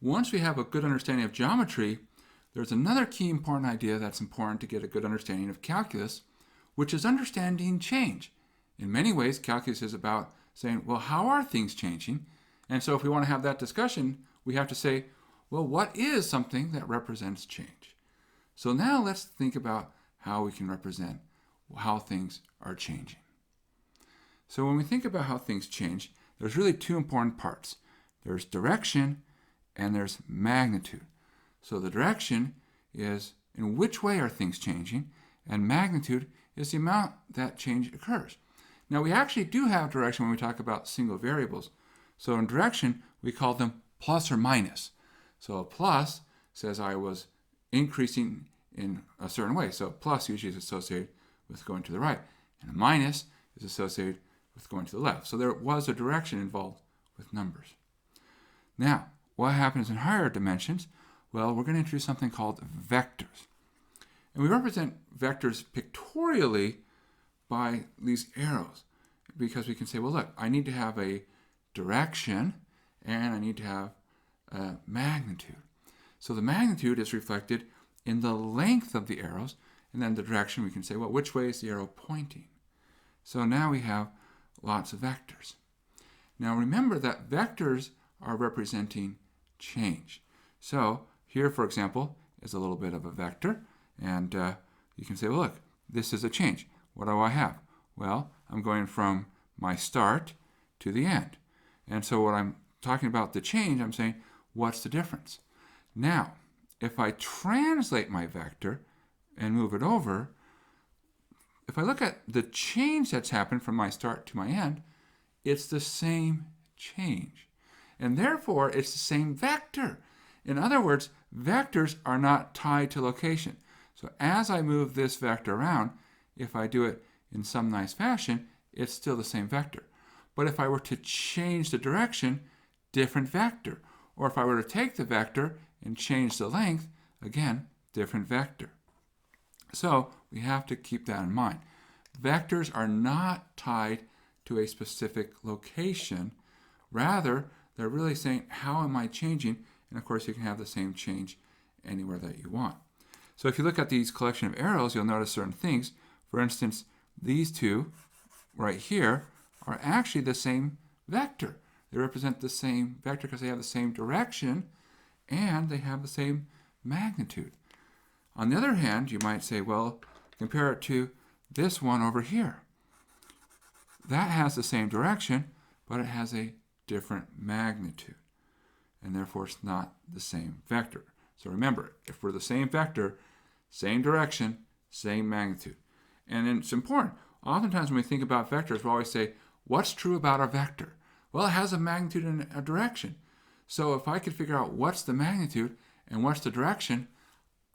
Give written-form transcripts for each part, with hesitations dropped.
once we have a good understanding of geometry, there's another key important idea that's important to get a good understanding of calculus, which is understanding change. In many ways, calculus is about saying, well, how are things changing? And so if we want to have that discussion, we have to say, well, what is something that represents change? So now let's think about how we can represent how things are changing. So when we think about how things change, there's really two important parts. There's direction and there's magnitude. So the direction is in which way are things changing, and magnitude is the amount that change occurs. Now we actually do have direction when we talk about single variables. So in direction, we call them plus or minus. So a plus says I was increasing in a certain way. So plus usually is associated with going to the right, and a minus is associated with going to the left. So there was a direction involved with numbers. Now, what happens in higher dimensions? Well, we're going to introduce something called vectors. And we represent vectors pictorially by these arrows, because we can say, well, look, I need to have a direction and I need to have a magnitude. So the magnitude is reflected in the length of the arrows, and then the direction we can say, well, which way is the arrow pointing? So now we have lots of vectors. Now remember that vectors are representing change. So here, for example, is a little bit of a vector, and you can say, well, look, this is a change. What do I have? Well, I'm going from my start to the end. And so what I'm talking about the change, I'm saying, what's the difference? Now, if I translate my vector and move it over, if I look at the change that's happened from my start to my end, it's the same change. And therefore, it's the same vector. In other words, vectors are not tied to location. So as I move this vector around, if I do it in some nice fashion, it's still the same vector. But if I were to change the direction, different vector. Or if I were to take the vector and change the length, again, different vector. So we have to keep that in mind. Vectors are not tied to a specific location. Rather, they're really saying, how am I changing? And of course, you can have the same change anywhere that you want. So if you look at these collection of arrows, you'll notice certain things. For instance, these two right here are actually the same vector. They represent the same vector because they have the same direction and they have the same magnitude. On the other hand, you might say, well, compare it to this one over here. That has the same direction, but it has a different magnitude. And therefore, it's not the same vector. So remember, if we're the same vector, same direction, same magnitude. And it's important. Oftentimes when we think about vectors, we always say, what's true about a vector? Well, it has a magnitude and a direction. So if I could figure out what's the magnitude and what's the direction,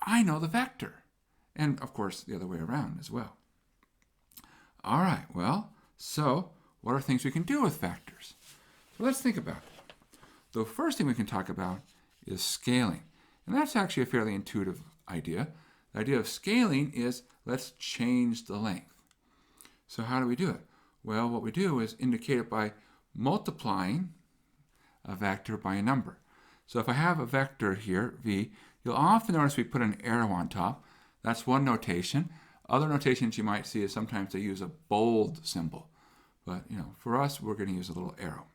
I know the vector. And of course, the other way around as well. All right, well, so what are things we can do with vectors? So let's think about it. The first thing we can talk about is scaling. And that's actually a fairly intuitive idea. The idea of scaling is let's change the length. So how do we do it? Well, what we do is indicate it by multiplying a vector by a number. So if I have a vector here, v, you'll often notice we put an arrow on top. That's one notation. Other notations you might see is sometimes they use a bold symbol. But for us, we're going to use a little arrow.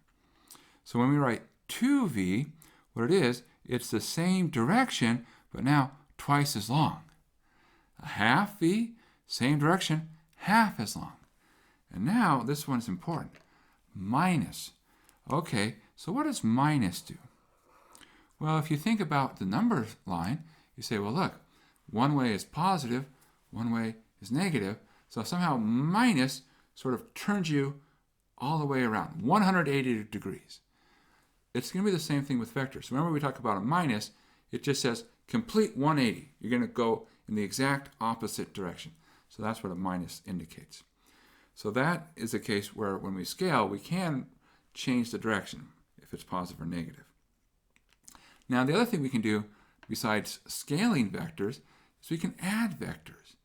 So when we write 2v, what it is, it's the same direction, but now twice as long. A half v, same direction, half as long. And now this one's important. Minus. Okay, so what does minus do? Well, if you think about the number line, you say, well, look, one way is positive, one way is negative. So somehow minus sort of turns you all the way around, 180 degrees. It's going to be the same thing with vectors. Remember we talk about a minus, it just says complete 180. You're going to go in the exact opposite direction. So that's what a minus indicates. So that is the case where when we scale, we can change the direction if it's positive or negative. Now the other thing we can do besides scaling vectors is we can add vectors.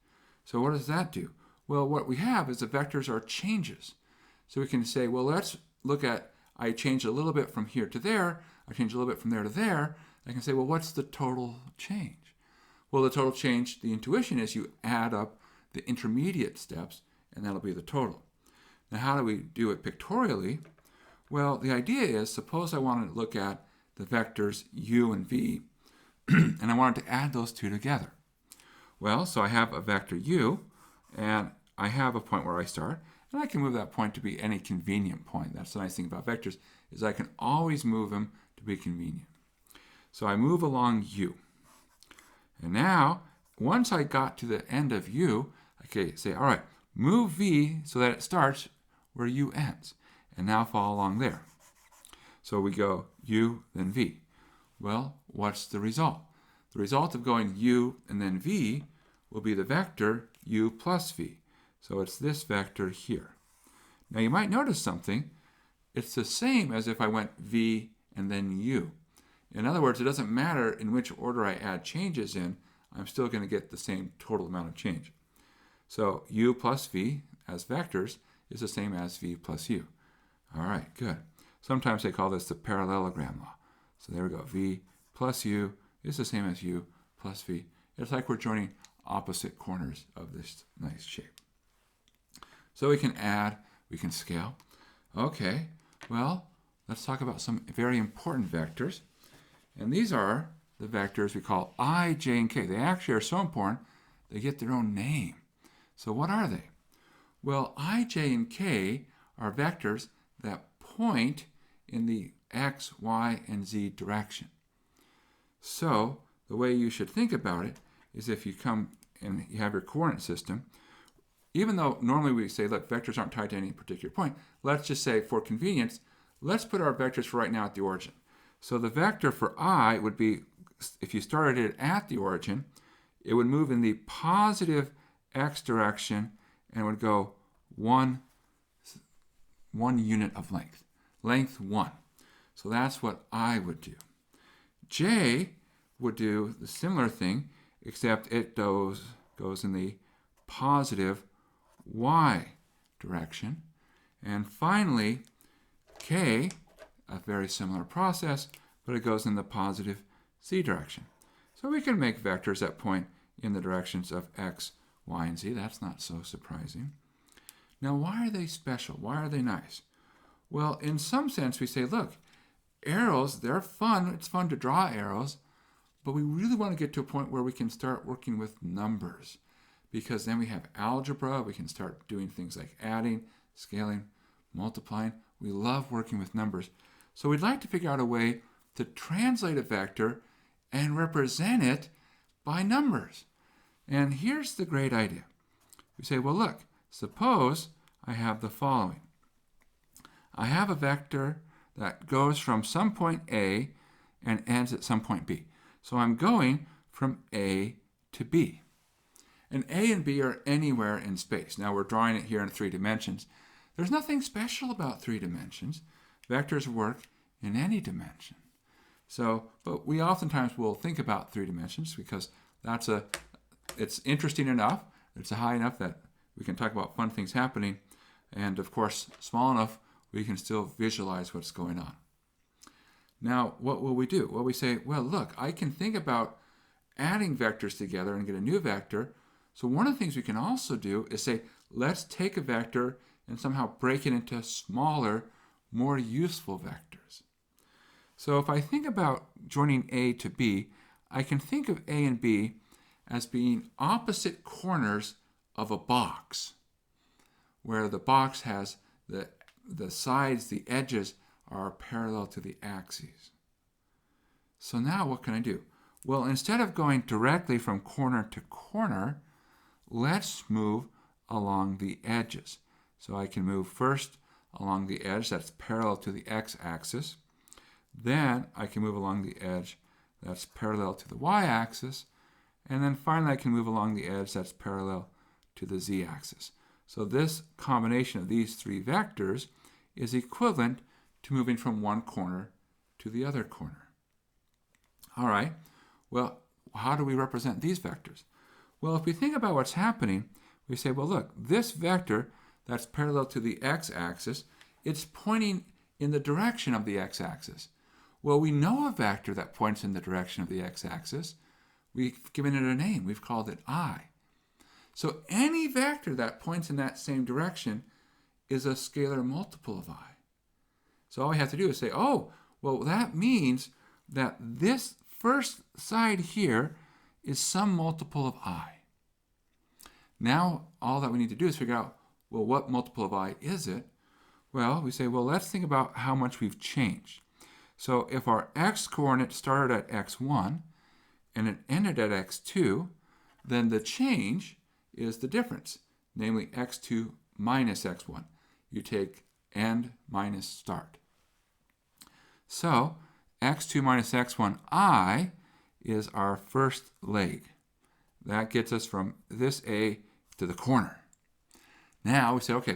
So what does that do? Well, what we have is the vectors are changes. So we can say, well, let's look at I change a little bit from here to there, I change a little bit from there to there, I can say, well, what's the total change? Well, the total change, the intuition is you add up the intermediate steps, and that'll be the total. Now, how do we do it pictorially? Well, the idea is, suppose I wanted to look at the vectors u and v, and I wanted to add those two together. Well, so I have a vector u, and I have a point where I start, and I can move that point to be any convenient point. That's the nice thing about vectors, is I can always move them to be convenient. So I move along u. And now, once I got to the end of u, I can say, all right, move v so that it starts where u ends, and now follow along there. So we go u, then v. Well, what's the result? The result of going u and then v will be the vector u plus v. So it's this vector here. Now you might notice something. It's the same as if I went v and then u. In other words, it doesn't matter in which order I add changes in, I'm still going to get the same total amount of change. So u plus v as vectors is the same as v plus u. All right, good. Sometimes they call this the parallelogram law. So there we go. V plus u is the same as u plus v. It's like we're joining opposite corners of this nice shape. So we can add, we can scale. Okay, well, let's talk about some very important vectors. And these are the vectors we call I, j, and k. They actually are so important, they get their own name. So what are they? Well, I, j, and k are vectors that point in the x, y, and z direction. So the way you should think about it is if you come and you have your coordinate system, even though normally we say, look, vectors aren't tied to any particular point, let's just say for convenience, let's put our vectors for right now at the origin. So the vector for I would be, if you started it at the origin, it would move in the positive x direction and would go one unit of length. Length 1. So that's what I would do. J would do the similar thing, except it goes in the positive y direction. And finally, K, a very similar process, but it goes in the positive z direction. So we can make vectors that point in the directions of x, y, and z. That's not so surprising. Now, why are they special? Why are they nice? Well, in some sense, we say, look, arrows, they're fun. It's fun to draw arrows, but we really want to get to a point where we can start working with numbers, because then we have algebra. We can start doing things like adding, scaling, multiplying. We love working with numbers. So we'd like to figure out a way to translate a vector and represent it by numbers. And here's the great idea. We say, well, look, suppose I have the following. I have a vector that goes from some point A and ends at some point B. So I'm going from A to B. And A and B are anywhere in space. Now we're drawing it here in 3 dimensions. There's nothing special about 3 dimensions. Vectors work in any dimension. So, but we oftentimes will think about 3 dimensions because it's interesting enough, it's high enough that we can talk about fun things happening, and of course, small enough we can still visualize what's going on. Now, what will we do? Well, we say, well, look, I can think about adding vectors together and get a new vector. So one of the things we can also do is say, let's take a vector and somehow break it into smaller, more useful vectors. So if I think about joining A to B, I can think of A and B as being opposite corners of a box, where the box has the sides, the edges are parallel to the axes. So now what can I do? Well, instead of going directly from corner to corner, let's move along the edges. So I can move first along the edge that's parallel to the x-axis. Then I can move along the edge that's parallel to the y-axis. And then finally I can move along the edge that's parallel to the z-axis. So this combination of these 3 vectors is equivalent to moving from one corner to the other corner. All right, well, how do we represent these vectors? Well, if we think about what's happening, we say, well, look, this vector that's parallel to the x-axis, it's pointing in the direction of the x-axis. Well, we know a vector that points in the direction of the x-axis. We've given it a name. We've called it I. So any vector that points in that same direction is a scalar multiple of I. So all we have to do is say, oh, well, that means that this first side here is some multiple of I. Now, all that we need to do is figure out, well, what multiple of I is it? Well, we say, well, let's think about how much we've changed. So if our x-coordinate started at x1 and it ended at x2, then the change is the difference, namely x2 minus x1. You take end minus start. So x2 minus x1, I, is our first leg. That gets us from this A to the corner. Now we say, okay,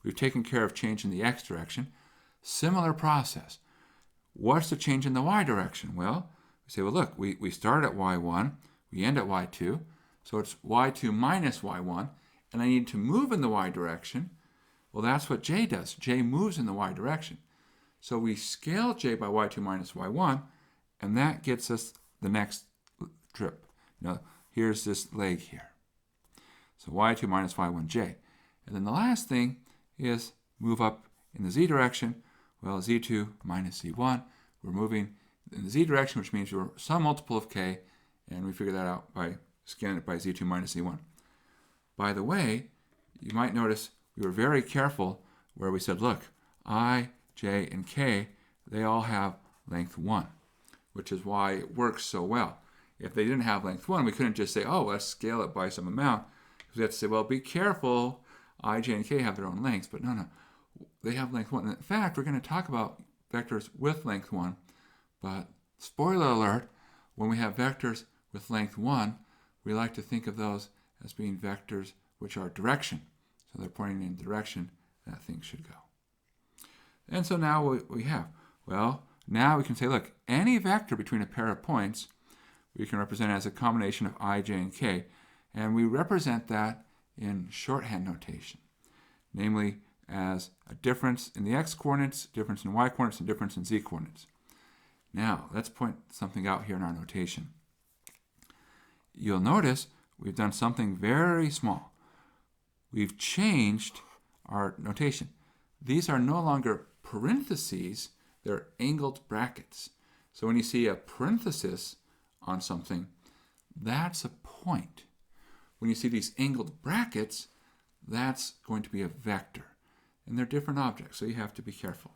we've taken care of change in the x direction. Similar process. What's the change in the y direction? Well, we say, well, look, we start at y1, we end at y2, so it's y2 minus y1, and I need to move in the y direction. Well, that's what j does. J moves in the y direction. So we scale j by y2 minus y1, and that gets us the next trip. Here's this leg here. So y2 minus y1j. And then the last thing is move up in the z direction. Well, z2 minus z1. We're moving in the z direction, which means we're some multiple of k, and we figure that out by scaling it by z2 minus z1. By the way, you might notice we were very careful where we said, look, I, j, and k, they all have length 1, which is why it works so well. If they didn't have length 1, we couldn't just say, oh, let's scale it by some amount. We have to say, well, be careful. I, j, and k have their own lengths, but no. They have length 1. And in fact, we're going to talk about vectors with length 1, but spoiler alert, when we have vectors with length 1, we like to think of those as being vectors which are direction. So they're pointing in the direction that things should go. And so now what we have, well, now we can say, look, any vector between a pair of points, we can represent as a combination of I, j, and k, and we represent that in shorthand notation, namely as a difference in the x-coordinates, difference in y-coordinates, and difference in z-coordinates. Now, let's point something out here in our notation. You'll notice we've done something very small. We've changed our notation. These are no longer parentheses, they're angled brackets. So when you see a parenthesis on something, that's a point. When you see these angled brackets, that's going to be a vector. And they're different objects, so you have to be careful.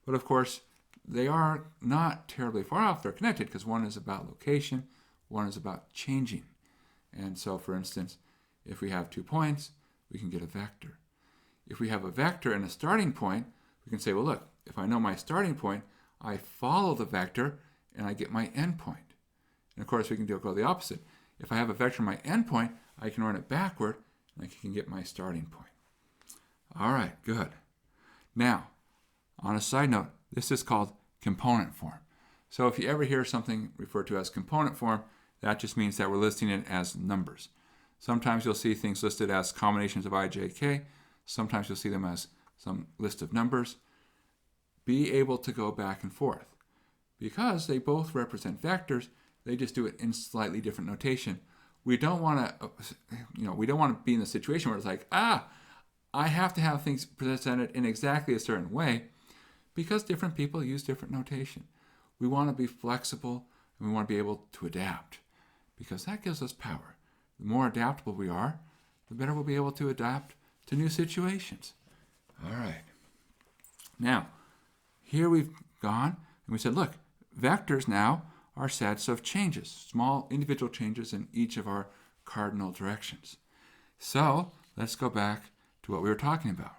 But of course, they are not terribly far off. They're connected because one is about location, one is about changing. And so, for instance, if we have 2 points, we can get a vector. If we have a vector and a starting point, we can say, well, look, if I know my starting point, I follow the vector and I get my end point. And of course, we can go the opposite. If I have a vector in my end point, I can run it backward and I can get my starting point. All right, good. Now, on a side note, this is called component form. So if you ever hear something referred to as component form, that just means that we're listing it as numbers. Sometimes you'll see things listed as combinations of I, j, k. Sometimes you'll see them as some list of numbers. Be able to go back and forth. Because they both represent vectors, they just do it in slightly different notation. We don't want to be in the situation where it's like, I have to have things presented in exactly a certain way, because different people use different notation. We want to be flexible and we want to be able to adapt, because that gives us power. The more adaptable we are, the better we'll be able to adapt to new situations. All right. Now, here we've gone and we said, look, vectors now are sets of changes, small individual changes in each of our cardinal directions. So let's go back to what we were talking about.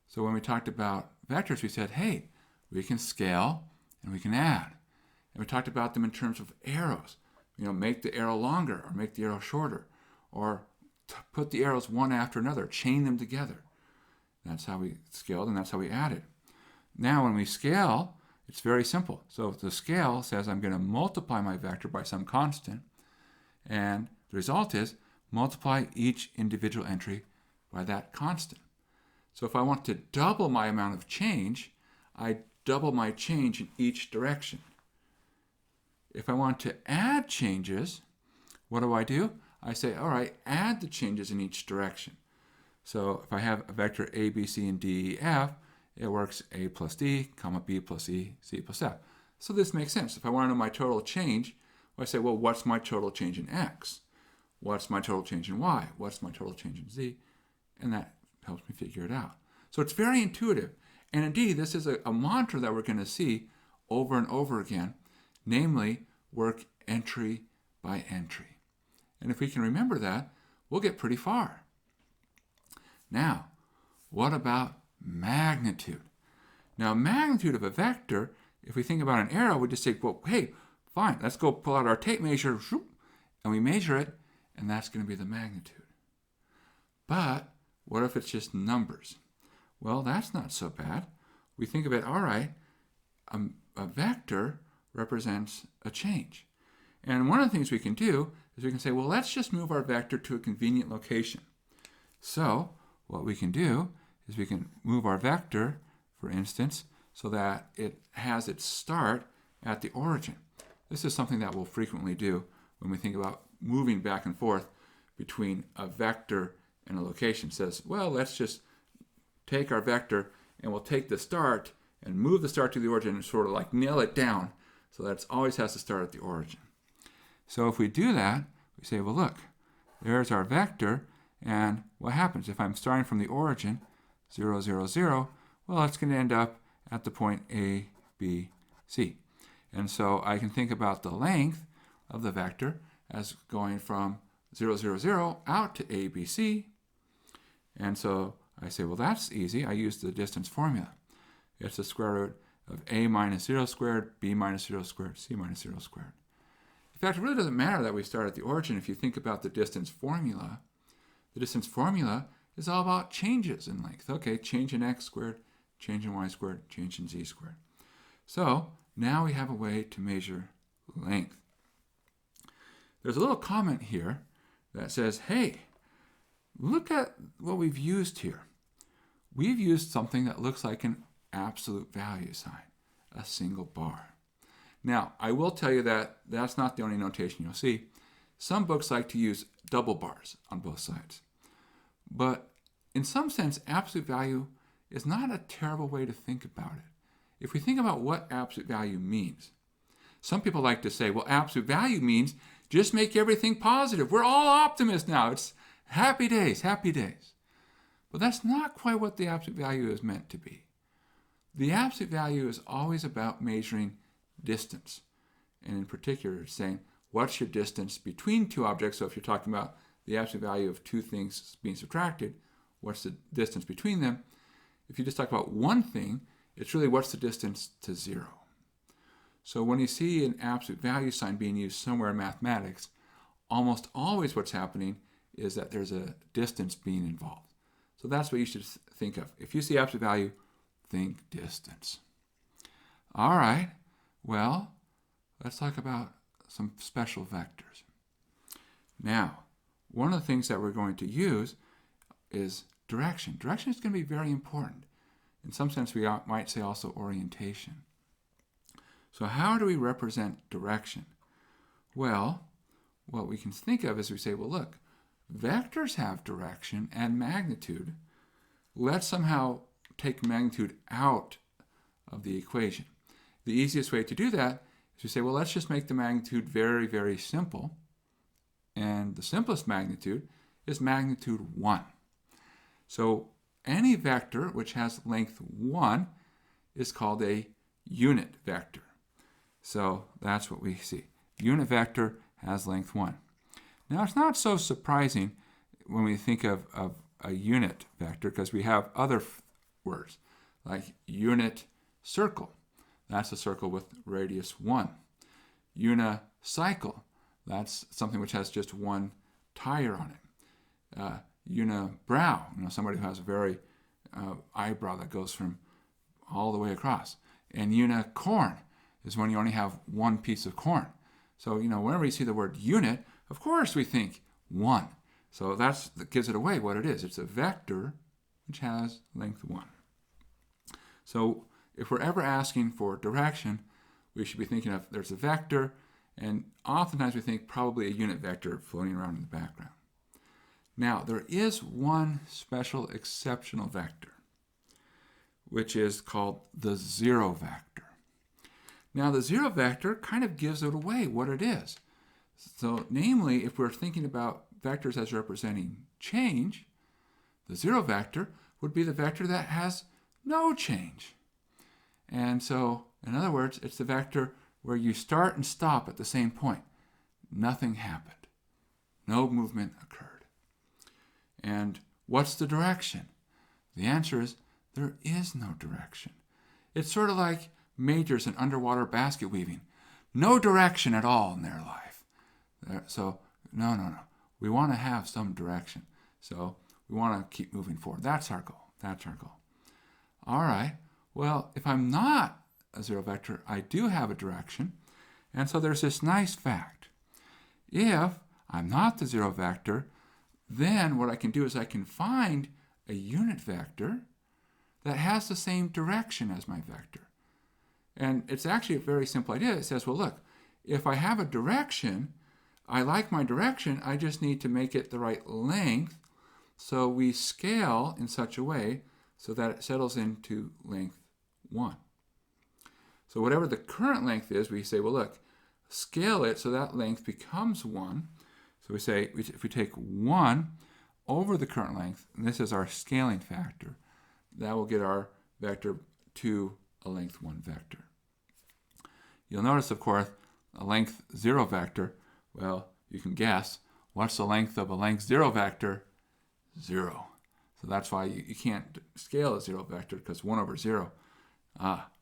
So when we talked about vectors, we said, hey, we can scale and we can add. And we talked about them in terms of arrows. Make the arrow longer or make the arrow shorter, or put the arrows one after another, chain them together. That's how we scaled and that's how we added. Now when we scale, it's very simple. So the scale says I'm going to multiply my vector by some constant, and the result is multiply each individual entry by that constant. So if I want to double my amount of change, I double my change in each direction. If I want to add changes, what do? I say, all right, add the changes in each direction. So if I have a vector A, B, C, and D, E, F, it works A plus D, comma B plus E, C plus F. So this makes sense. If I want to know my total change, I say, well, what's my total change in X? What's my total change in Y? What's my total change in Z? And that helps me figure it out. So it's very intuitive. And indeed, this is a mantra that we're going to see over and over again, namely, work entry by entry. And if we can remember that, we'll get pretty far. Now, what about magnitude? Now, magnitude of a vector, if we think about an arrow, we just say, well, hey, fine, let's go pull out our tape measure, and we measure it, and that's going to be the magnitude. But what if it's just numbers? Well, that's not so bad. We think of it, all right, a vector represents a change. And one of the things we can do is we can say, well, let's just move our vector to a convenient location. So what we can do is we can move our vector, for instance, so that it has its start at the origin. This is something that we'll frequently do when we think about moving back and forth between a vector and a location. It says, well, let's just take our vector and we'll take the start and move the start to the origin and sort of like nail it down so that it always has to start at the origin. So if we do that, we say, well, look, there's our vector, and what happens if I'm starting from the origin, 0, 0, 0, well, it's going to end up at the point A, B, C. And so I can think about the length of the vector as going from 0, 0, 0 out to A, B, C. And so I say, well, that's easy. I use the distance formula. It's the square root of A minus 0 squared, B minus 0 squared, C minus 0 squared. In fact, it really doesn't matter that we start at the origin if you think about the distance formula. The distance formula is all about changes in length. Okay, change in x squared, change in y squared, change in z squared. So now we have a way to measure length. There's a little comment here that says, hey, look at what we've used here. We've used something that looks like an absolute value sign, a single bar. Now, I will tell you that that's not the only notation you'll see. Some books like to use double bars on both sides. But in some sense, absolute value is not a terrible way to think about it. If we think about what absolute value means, some people like to say, well, absolute value means just make everything positive. We're all optimists now. It's happy days, happy days. But that's not quite what the absolute value is meant to be. The absolute value is always about measuring distance. And in particular, it's saying, what's your distance between two objects? So if you're talking about the absolute value of two things being subtracted, what's the distance between them? If you just talk about one thing, it's really what's the distance to 0. So when you see an absolute value sign being used somewhere in mathematics, almost always what's happening is that there's a distance being involved. So that's what you should think of. If you see absolute value, think distance. All right, well, let's talk about some special vectors. Now, one of the things that we're going to use is direction. Direction is going to be very important. In some sense, we might say also orientation. So how do we represent direction? Well, what we can think of is we say, well, look, vectors have direction and magnitude. Let's somehow take magnitude out of the equation. The easiest way to do that is to say, well, let's just make the magnitude very, very simple. And the simplest magnitude is magnitude 1. So any vector which has length 1 is called a unit vector. So that's what we see. Unit vector has length 1. Now, it's not so surprising when we think of a unit vector because we have other words like unit circle. That's a circle with radius 1. Unicycle. That's something which has just one tire on it. Unibrow. Somebody who has a very eyebrow that goes from all the way across. And unicorn is when you only have one piece of corn. So, whenever you see the word unit, of course we think 1. So that gives it away what it is. It's a vector which has length 1. So if we're ever asking for direction, we should be thinking of there's a vector, and oftentimes we think probably a unit vector floating around in the background. Now, there is one special exceptional vector, which is called the zero vector. Now, the zero vector kind of gives it away what it is. So, namely, if we're thinking about vectors as representing change, the zero vector would be the vector that has no change. And so, in other words, it's the vector where you start and stop at the same point. Nothing happened. No movement occurred. And what's the direction? The answer is there is no direction. It's sort of like majors in underwater basket weaving. No direction at all in their life. So, no. We want to have some direction. So, we want to keep moving forward. That's our goal. All right. Well, if I'm not a zero vector, I do have a direction. And so there's this nice fact. If I'm not the zero vector, then what I can do is I can find a unit vector that has the same direction as my vector. And it's actually a very simple idea. It says, well, look, if I have a direction, I like my direction, I just need to make it the right length. So we scale in such a way so that it settles into length 1. So whatever the current length is, we say, well, look, scale it so that length becomes 1. So we say, if we take 1 over the current length, and this is our scaling factor, that will get our vector to a length 1 vector. You'll notice, of course, a length 0 vector, well, you can guess, what's the length of a length 0 vector? 0. So that's why you can't scale a 0 vector, because 1 over 0,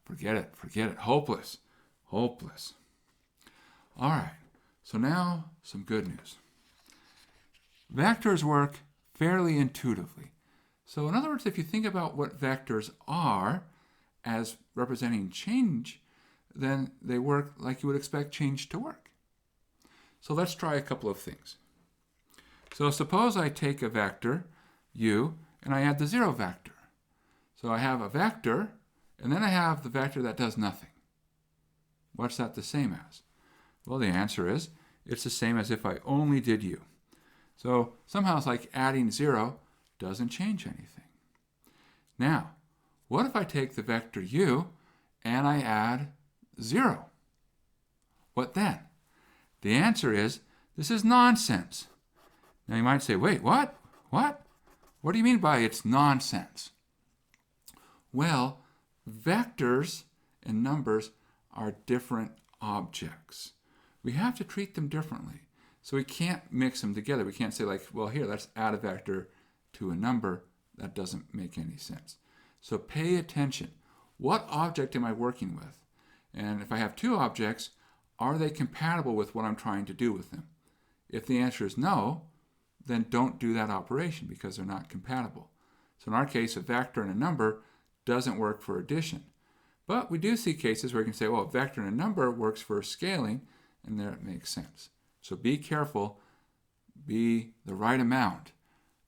forget it, hopeless. All right, so now some good news. Vectors work fairly intuitively. So in other words, if you think about what vectors are as representing change, then they work like you would expect change to work. So let's try a couple of things. So suppose I take a vector, u, and I add the zero vector. So I have a vector, and then I have the vector that does nothing. What's that the same as? Well, the answer is it's the same as if I only did u. So somehow it's like adding 0 doesn't change anything. Now, what if I take the vector u and I add 0? What then? The answer is this is nonsense. Now you might say, wait, what? What do you mean by it's nonsense? Well, vectors and numbers are different objects. We have to treat them differently. So we can't mix them together. We can't say like, well, here, let's add a vector to a number. That doesn't make any sense. So pay attention. What object am I working with? And if I have two objects, are they compatible with what I'm trying to do with them? If the answer is no, then don't do that operation because they're not compatible. So in our case, a vector and a number doesn't work for addition. But we do see cases where you can say, well, a vector and a number works for scaling, and there it makes sense. So be careful, be the right amount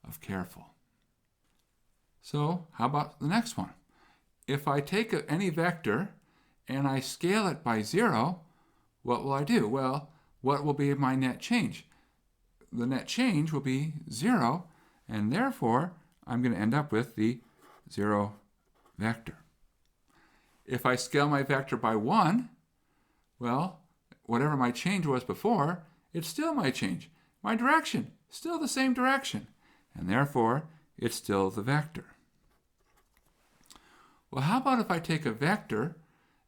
of careful. So how about the next one? If I take any vector and I scale it by 0, what will I do? Well, what will be my net change? The net change will be 0, and therefore I'm going to end up with the 0 vector. If I scale my vector by 1, well, whatever my change was before, it's still my change. My direction, still the same direction, and therefore it's still the vector. Well, how about if I take a vector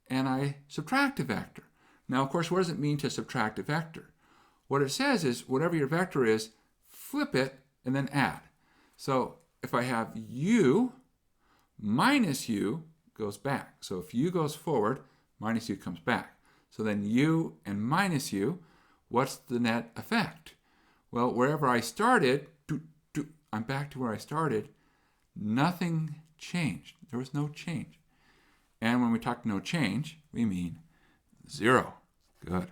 and I subtract a vector? Now, of course, what does it mean to subtract a vector? What it says is whatever your vector is, flip it and then add. So if I have u, minus u goes back. So if u goes forward, minus u comes back. So then u and minus u, what's the net effect? Well, wherever I started, I'm back to where I started. Nothing changed. There was no change. And when we talk no change, we mean 0. Good.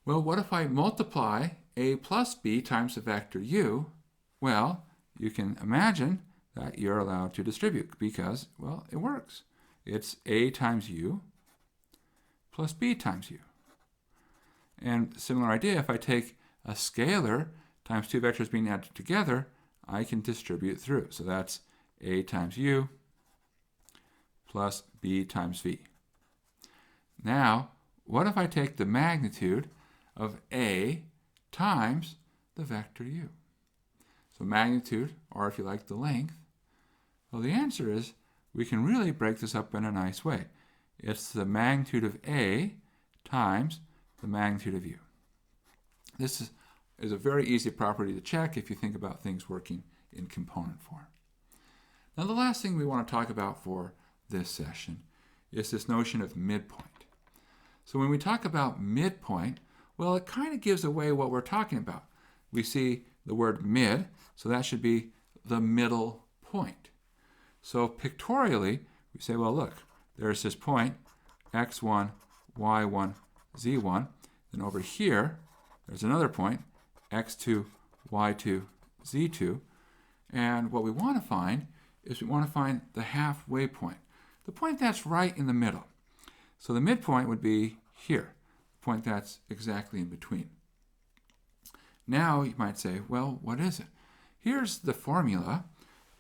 Well, what if I multiply a plus b times the vector u? Well, you can imagine that you're allowed to distribute because, well, it works. It's a times u plus b times u. And similar idea, if I take a scalar times two vectors being added together, I can distribute through. So that's a times u plus b times v. Now, what if I take the magnitude of a times the vector u? So magnitude, or if you like, the length. Well, the answer is we can really break this up in a nice way. It's the magnitude of a times the magnitude of u. This is a very easy property to check if you think about things working in component form. Now, the last thing we want to talk about for this session is this notion of midpoint. So when we talk about midpoint, well, it kind of gives away what we're talking about. We see the word mid, so that should be the middle point. So pictorially, we say, well, look, there's this point, x1, y1, z1. Then over here, there's another point, x2, y2, z2. And what we want to find is we want to find the halfway point, the point that's right in the middle. So the midpoint would be here, the point that's exactly in between. Now you might say, well, what is it? Here's the formula,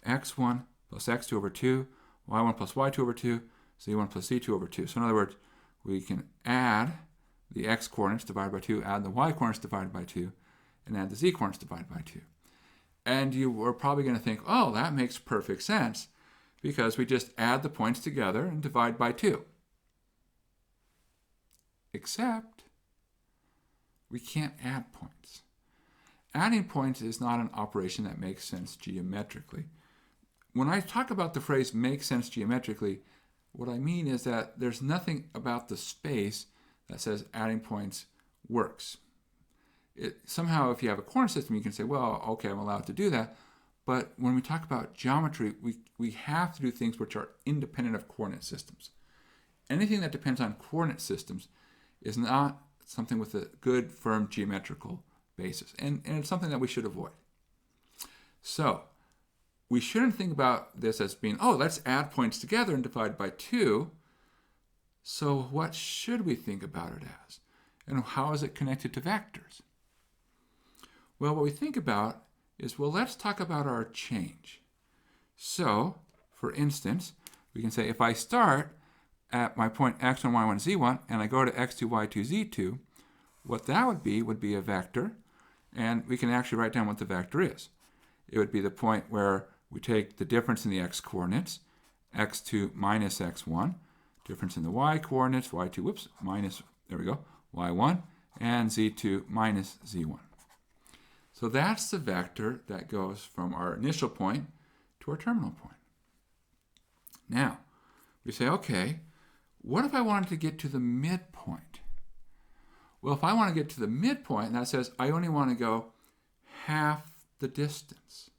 x1 plus x2 over 2, y1 plus y2 over 2, z1 plus z2 over 2. So in other words, we can add the x coordinates divided by 2, add the y coordinates divided by 2, and add the z coordinates divided by 2. And you are probably going to think, oh, that makes perfect sense, because we just add the points together and divide by 2. Except we can't add points. Adding points is not an operation that makes sense geometrically. When I talk about the phrase make sense geometrically, what I mean is that there's nothing about the space that says adding points works. Somehow, if you have a coordinate system, you can say, well, okay, I'm allowed to do that. But when we talk about geometry, we have to do things which are independent of coordinate systems. Anything that depends on coordinate systems is not something with a good, firm geometrical basis. And it's something that we should avoid. So we shouldn't think about this as being, oh, let's add points together and divide by 2. So what should we think about it as? And how is it connected to vectors? Well, what we think about is, well, let's talk about our change. So, for instance, we can say if I start at my point x1, y1, z1, and I go to x2, y2, z2, what that would be a vector, and we can actually write down what the vector is. It would be the point where we take the difference in the x coordinates, x2 minus x1, difference in the y coordinates, y2, whoops, minus, there we go, y1, and z2 minus z1. So that's the vector that goes from our initial point to our terminal point. Now, we say, okay, what if I wanted to get to the midpoint? Well, if I want to get to the midpoint, that says I only want to go half the distance.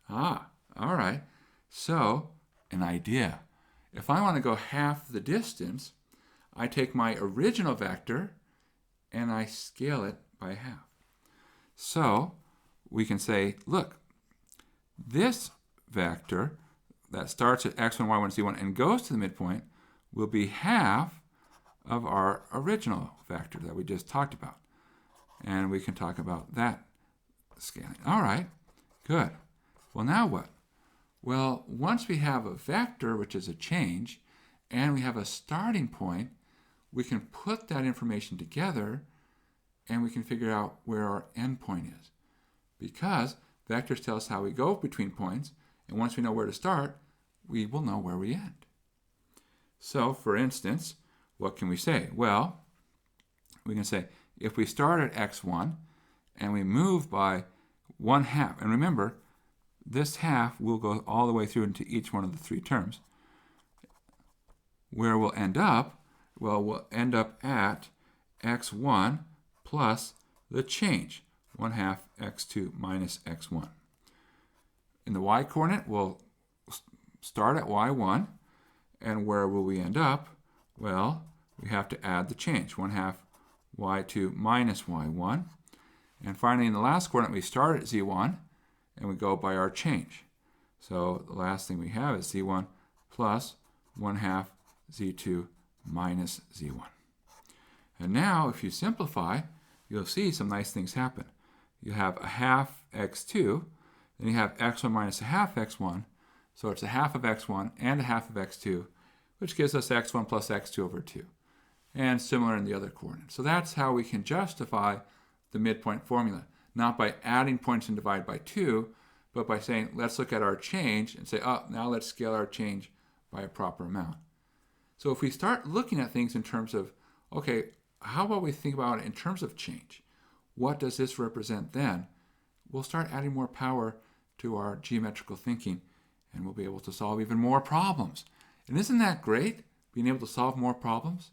Ah, all right. So, an idea. If I want to go half the distance, I take my original vector and I scale it by half. So, we can say, look, this vector that starts at x1, y1, z1 and goes to the midpoint will be half of our original vector that we just talked about. And we can talk about that scaling. All right, good. Well, now what? Well, once we have a vector, which is a change, and we have a starting point, we can put that information together and we can figure out where our endpoint is. Because vectors tell us how we go between points, and once we know where to start, we will know where we end. So, for instance, what can we say? Well, we can say if we start at x1 and we move by 1/2, and remember, this half will go all the way through into each one of the 3 terms. Where we'll end up, well, we'll end up at x1 plus the change, 1/2 x2 minus x1. In the y coordinate, we'll start at y1, and where will we end up? Well, we have to add the change, 1/2 y2 minus y1. And finally, in the last coordinate, we start at z1, and we go by our change. So the last thing we have is z1 plus 1/2 z2 minus z1. And now if you simplify, you'll see some nice things happen. You have a half x2, then you have x1 minus a half x1, so it's a half of x1 and a half of x2, which gives us x1 plus x2 over 2. And similar in the other coordinates. So that's how we can justify the midpoint formula. Not by adding points and divide by 2, but by saying, let's look at our change and say, oh, now let's scale our change by a proper amount. So if we start looking at things in terms of, okay, how about we think about it in terms of change? What does this represent then? We'll start adding more power to our geometrical thinking, and we'll be able to solve even more problems. And isn't that great, being able to solve more problems?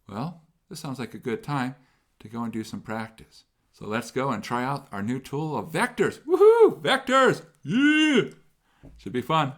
Well, this sounds like a good time to go and do some practice. So let's go and try out our new tool of vectors. Woohoo! Vectors! Yeah! Should be fun.